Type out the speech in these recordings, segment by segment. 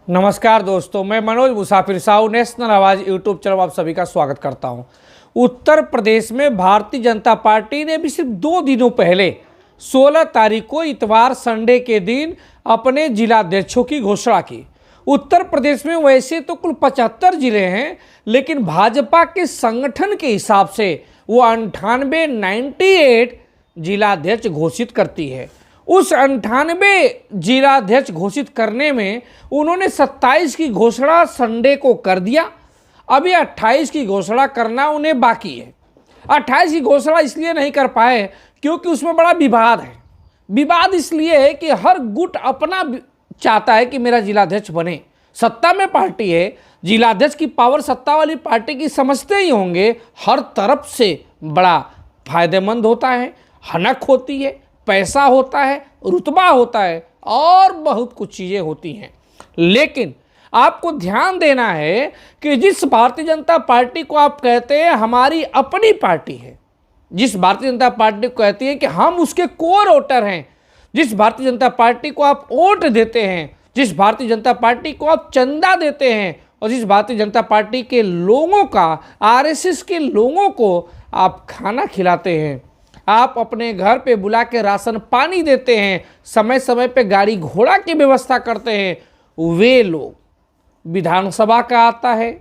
नमस्कार दोस्तों, मैं मनोज मुसाफिर साहू नेशनल आवाज यूट्यूब चैनल आप सभी का स्वागत करता हूं। उत्तर प्रदेश में भारतीय जनता पार्टी ने भी सिर्फ 2 दिनों पहले 16 तारीख को इतवार संडे के दिन अपने जिलाध्यक्षों की घोषणा की। उत्तर प्रदेश में वैसे तो कुल 75 जिले हैं, लेकिन भाजपा के संगठन के हिसाब से वो 98 जिलाध्यक्ष घोषित करती है। उस 98 जिलाध्यक्ष घोषित करने में उन्होंने 27 की घोषणा संडे को कर दिया। अभी 28 की घोषणा करना उन्हें बाकी है। 28 की घोषणा इसलिए नहीं कर पाए क्योंकि उसमें बड़ा विवाद है। विवाद इसलिए है कि हर गुट अपना चाहता है कि मेरा जिलाध्यक्ष बने। सत्ता में पार्टी है, जिलाध्यक्ष की पावर सत्ता वाली पार्टी की समझते ही होंगे, हर तरफ से बड़ा फायदेमंद होता है, हनक होती है, पैसा होता है, रुतबा होता है और बहुत कुछ चीज़ें होती हैं। लेकिन आपको ध्यान देना है कि जिस भारतीय जनता पार्टी को आप कहते हैं हमारी अपनी पार्टी है, जिस भारतीय जनता पार्टी को कहती है कि हम उसके कोर वोटर हैं, जिस भारतीय जनता पार्टी को आप वोट देते हैं, जिस भारतीय जनता पार्टी को आप चंदा देते हैं और जिस भारतीय जनता पार्टी के लोगों का, आरएसएस के लोगों को आप खाना खिलाते हैं, आप अपने घर पे बुला के राशन पानी देते हैं, समय समय पे गाड़ी घोड़ा की व्यवस्था करते हैं, वे लोग विधानसभा का आता है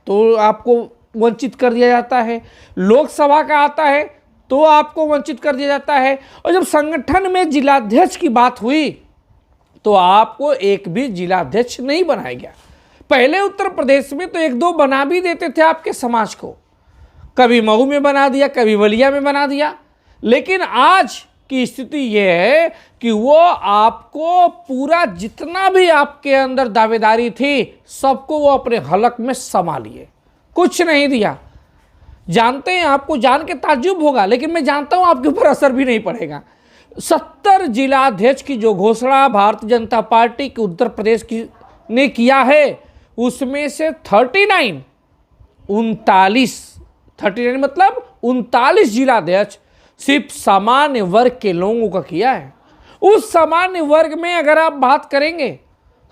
तो आपको वंचित कर दिया जाता है, लोकसभा का आता है तो आपको वंचित कर दिया जाता है, और जब संगठन में जिलाध्यक्ष की बात हुई तो आपको एक भी जिलाध्यक्ष नहीं बनाया गया। पहले उत्तर प्रदेश में तो 1-2 बना भी देते थे आपके समाज को, कभी मऊ में बना दिया, कभी बलिया में बना दिया। लेकिन आज की स्थिति यह है कि वो आपको पूरा जितना भी आपके अंदर दावेदारी थी सबको वो अपने हलक में समा लिए, कुछ नहीं दिया। जानते हैं, आपको जान के ताज्जुब होगा, लेकिन मैं जानता हूं आपके ऊपर असर भी नहीं पड़ेगा। 70 जिलाध्यक्ष की जो घोषणा भारतीय जनता पार्टी के उत्तर प्रदेश की ने किया है, उसमें से 39 मतलब 39 जिलाध्यक्ष सिर्फ सामान्य वर्ग के लोगों का किया है। उस सामान्य वर्ग में अगर आप बात करेंगे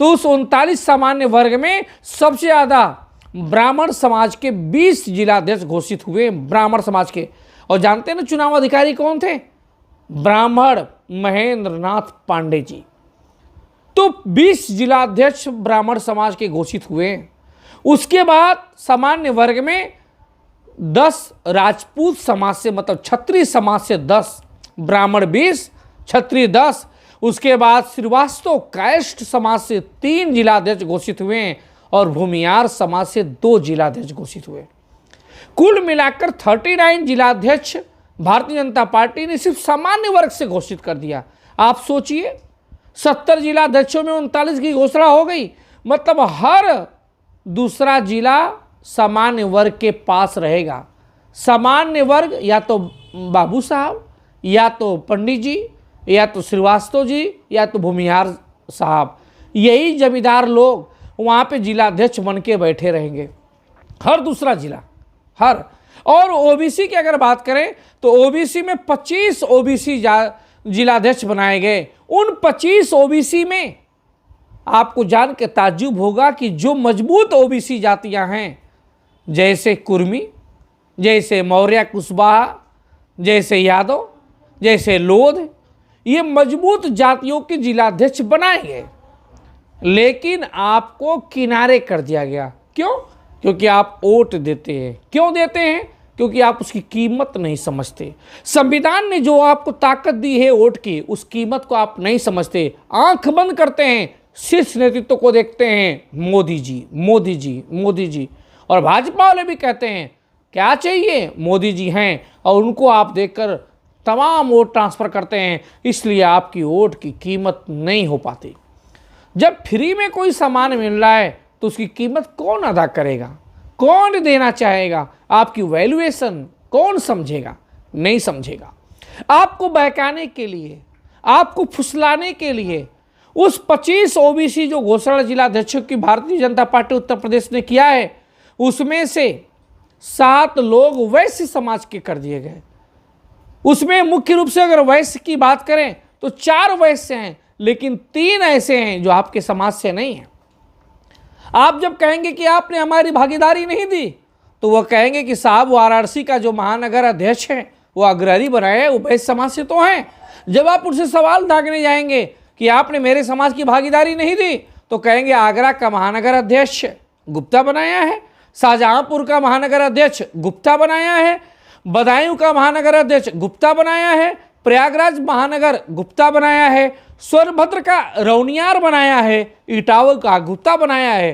तो उस 39 सामान्य वर्ग में सबसे ज़्यादा ब्राह्मण समाज के 20 जिलाध्यक्ष घोषित हुए, ब्राह्मण समाज के। और जानते हैं ना चुनाव अधिकारी कौन थे? ब्राह्मण महेंद्र नाथ पांडे जी। तो 20 जिलाध्यक्ष ब्राह्मण समाज के घोषित हुए। उसके बाद सामान्य वर्ग में 10 राजपूत समाज से, मतलब क्षत्रिय समाज से 10, ब्राह्मण 20, क्षत्रिय 10। उसके बाद श्रीवास्तव कायस्थ समाज से 3 जिलाध्यक्ष घोषित हुए और भूमियार समाज से 2 जिलाध्यक्ष घोषित हुए। कुल मिलाकर 39 जिलाध्यक्ष भारतीय जनता पार्टी ने सिर्फ सामान्य वर्ग से घोषित कर दिया। आप सोचिए, 70 जिलाध्यक्षों में 39 की घोषणा हो गई, मतलब हर दूसरा जिला सामान्य वर्ग के पास रहेगा। सामान्य वर्ग या तो बाबू साहब, या तो पंडित जी, या तो श्रीवास्तव जी, या तो भूमिहार साहब, यही जमींदार लोग वहाँ पे जिलाध्यक्ष बन के बैठे रहेंगे, हर दूसरा जिला, हर। और ओबीसी की अगर बात करें तो ओबीसी में 25 ओबीसी जिलाध्यक्ष बनाए गए। उन 25 ओबीसी में आपको जान के ताज्जुब होगा कि जो मजबूत ओबीसी जातियां हैं, जैसे कुर्मी, जैसे मौर्य कुशवाहा, जैसे यादव, जैसे लोध, ये मजबूत जातियों के जिलाध्यक्ष बनाए गए, लेकिन आपको किनारे कर दिया गया। क्यों? क्योंकि आप वोट देते हैं। क्यों देते हैं? क्योंकि आप उसकी कीमत नहीं समझते। संविधान ने जो आपको ताकत दी है वोट की, उस कीमत को आप नहीं समझते। आंख बंद करते हैं, शीर्ष नेतृत्व को देखते हैं, मोदी जी, मोदी जी, मोदी जी। और भाजपा वाले भी कहते हैं क्या चाहिए, मोदी जी हैं, और उनको आप देखकर तमाम वोट ट्रांसफ़र करते हैं। इसलिए आपकी वोट की कीमत नहीं हो पाती। जब फ्री में कोई सामान मिल रहा है तो उसकी कीमत कौन अदा करेगा, कौन देना चाहेगा? आपकी वैल्यूएशन कौन समझेगा? नहीं समझेगा। आपको बहकाने के लिए, आपको फुसलाने के लिए उस 25 ओबीसी जो घोषणा जिलाध्यक्षों की भारतीय जनता पार्टी उत्तर प्रदेश ने किया है, उसमें से 7 लोग वैश्य समाज के कर दिए गए। उसमें मुख्य रूप से अगर वैश्य की बात करें तो 4 वैश्य हैं, लेकिन 3 ऐसे हैं जो आपके समाज से नहीं हैं। आप जब कहेंगे कि आपने हमारी भागीदारी नहीं दी, तो वह कहेंगे कि साहब वाराणसी का जो महानगर अध्यक्ष है वो अग्रणी बनाए, वो वैश्य समाज से तो हैं। जब आप उनसे सवाल दागने जाएंगे कि आपने मेरे समाज की भागीदारी नहीं दी, तो कहेंगे आगरा का महानगर अध्यक्ष गुप्ता बनाया है, शाहजहांपुर का महानगर अध्यक्ष गुप्ता बनाया है, बदायूं का महानगर अध्यक्ष गुप्ता बनाया है, प्रयागराज महानगर गुप्ता बनाया है, सोनभद्र का रौनियार बनाया है, इटावा का गुप्ता बनाया है।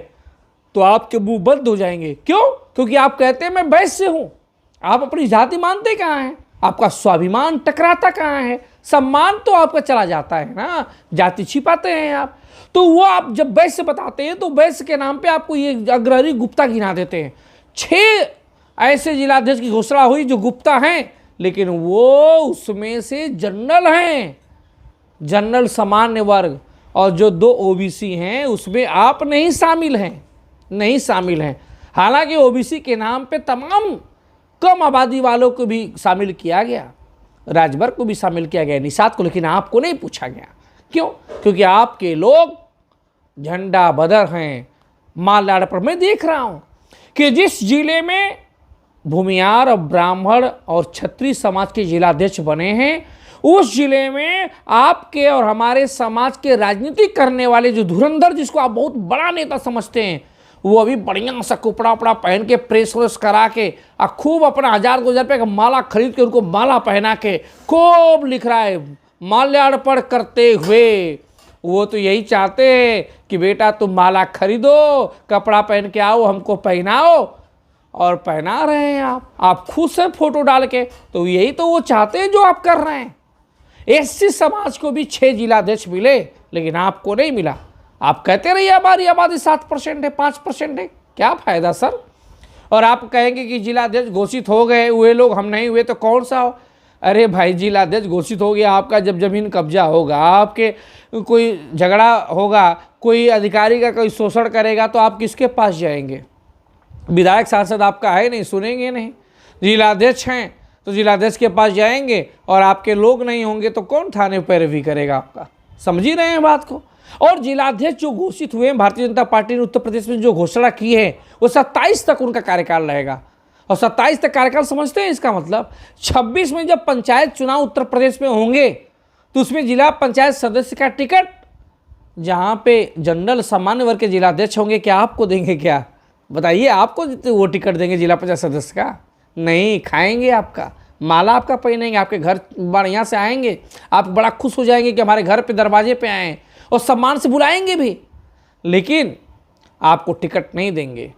तो आपके मुंह बंद हो जाएंगे। क्यों? क्योंकि आप कहते हैं मैं वैश्य हूं। आप अपनी जाति मानते कहाँ हैं? आपका स्वाभिमान टकराता कहाँ है? सम्मान तो आपका चला जाता है ना, जाति छिपाते हैं आप। तो वो आप जब वैश्य बताते हैं तो वैश्य के नाम पे आपको ये अग्रणी गुप्ता गिना देते हैं। 6 ऐसे जिलाध्यक्ष की घोषणा हुई जो गुप्ता हैं, लेकिन वो उसमें से जनरल हैं, जनरल सामान्य वर्ग। और जो 2 ओबीसी हैं उसमें आप नहीं शामिल हैं, नहीं शामिल हैं। हालांकि ओबीसी के नाम पे तमाम कम आबादी वालों को भी शामिल किया गया, राजभर को भी शामिल किया गया, निषाद को, लेकिन आपको नहीं पूछा गया। क्यों? क्योंकि आपके लोग झंडा बदर हैं। मालाड़ पर मैं देख रहा हूं कि जिस जिले में भूमियार और ब्राह्मण और क्षत्रिय समाज के जिलाध्यक्ष बने हैं, उस जिले में आपके और हमारे समाज के राजनीति करने वाले जो धुरंधर, जिसको आप बहुत बड़ा नेता समझते हैं, वो अभी बढ़िया सा कपड़ा उपड़ा पहन के प्रेस व्रेस करा के और खूब अपना 1000-2000 रुपये का माला खरीद के उनको माला पहना के खूब लिख रहा है माल्यार्पण करते हुए। वो तो यही चाहते हैं कि बेटा तुम माला खरीदो, कपड़ा पहन के आओ, हमको पहनाओ, और पहना रहे हैं आप खुद से फोटो डाल के। तो यही तो वो चाहते हैं जो आप कर रहे हैं। एससी समाज को भी 6 जिलाध्यक्ष मिले, लेकिन आपको नहीं मिला। आप कहते रहिए हमारी आबादी 7% है, 5% है, क्या फायदा सर? और आप कहेंगे कि जिलाध्यक्ष घोषित हो गए, हुए लोग हम नहीं हुए तो कौन सा हो? अरे भाई, जिलाध्यक्ष घोषित हो गया, आपका जब जमीन कब्जा होगा, आपके कोई झगड़ा होगा, कोई अधिकारी का कोई शोषण करेगा, तो आप किसके पास जाएंगे? विधायक सांसद आपका है नहीं, सुनेंगे नहीं। जिलाध्यक्ष हैं तो जिलाध्यक्ष के पास जाएंगे, और आपके लोग नहीं होंगे तो कौन थाने पैरवी करेगा आपका? समझ ही रहे हैं बात को। और जिलाध्यक्ष जो घोषित हुए हैं, भारतीय जनता पार्टी ने उत्तर प्रदेश में जो घोषणा की है, वो 27 तक उनका कार्यकाल रहेगा। और 27 तक कार्यकाल समझते हैं इसका मतलब? 26 में जब पंचायत चुनाव उत्तर प्रदेश में होंगे, तो उसमें जिला पंचायत सदस्य का टिकट, जहाँ पे जनरल सामान्य वर्ग के जिलाध्यक्ष होंगे, क्या आपको देंगे? क्या बताइए, आपको वो टिकट देंगे जिला पंचायत सदस्य का? नहीं, खाएंगे आपका माला, आपका पहनेंगे, आपके घर बढ़िया से आएंगे, आप बड़ा खुश हो जाएंगे कि हमारे घर पे दरवाजे पे आए, और सम्मान से बुलाएंगे भी, लेकिन आपको टिकट नहीं देंगे।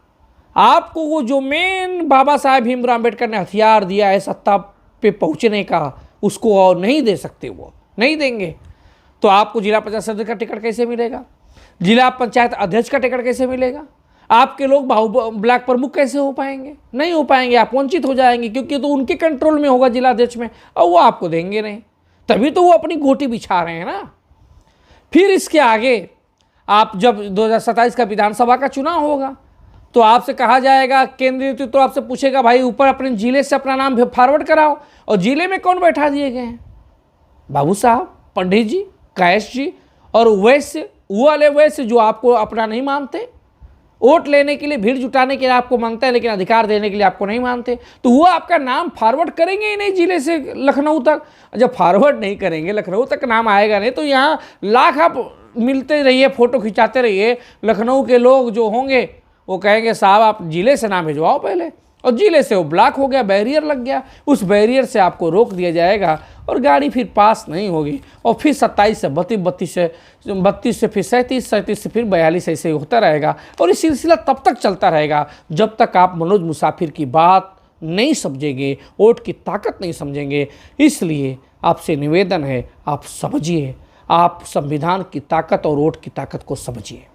आपको वो जो मेन बाबा साहेब भीमराव अम्बेडकर ने हथियार दिया है सत्ता पे पहुंचने का, उसको और नहीं दे सकते, वो नहीं देंगे। तो आपको जिला पंचायत सदस्य का टिकट कैसे मिलेगा? जिला पंचायत अध्यक्ष का टिकट कैसे मिलेगा? आपके लोग ब्लॉक प्रमुख कैसे हो पाएंगे? नहीं हो पाएंगे, आप वंचित हो जाएंगे, क्योंकि तो उनके कंट्रोल में होगा जिलाध्यक्ष में, और वो आपको देंगे नहीं। तभी तो वो अपनी गोटी बिछा रहे हैं ना। फिर इसके आगे आप जब 2027 का विधानसभा का चुनाव होगा, तो आपसे कहा जाएगा, केंद्रीय नेतृत्व तो आपसे पूछेगा, भाई ऊपर अपने जिले से अपना नाम फॉरवर्ड कराओ। और जिले में कौन बैठा दिए गए हैं? बाबू साहब, पंडित जी, कैश जी, और वैश्य, वो वाले वैश्य जो आपको अपना नहीं मानते, वोट लेने के लिए, भीड़ जुटाने के लिए आपको मानते हैं, लेकिन अधिकार देने के लिए आपको नहीं मानते। तो वो आपका नाम फॉरवर्ड करेंगे ही नहीं जिले से लखनऊ तक। जब फॉरवर्ड नहीं करेंगे, लखनऊ तक नाम आएगा नहीं, तो यहाँ लाख आप मिलते रहिए, फोटो खिंचाते रहिए, लखनऊ के लोग जो होंगे वो कहेंगे साहब आप जिले से नाम भिजवाओ पहले। और जिले से वो ब्लॉक हो गया, बैरियर लग गया, उस बैरियर से आपको रोक दिया जाएगा और गाड़ी फिर पास नहीं होगी। और फिर 27 से 32 से 32 से फिर 37 से फिर 42 ऐसे होता रहेगा। और ये सिलसिला तब तक चलता रहेगा जब तक आप मनोज मुसाफिर की बात नहीं समझेंगे, वोट की ताकत नहीं समझेंगे। इसलिए आपसे निवेदन है, आप समझिए, आप संविधान की ताकत और वोट की ताकत को समझिए।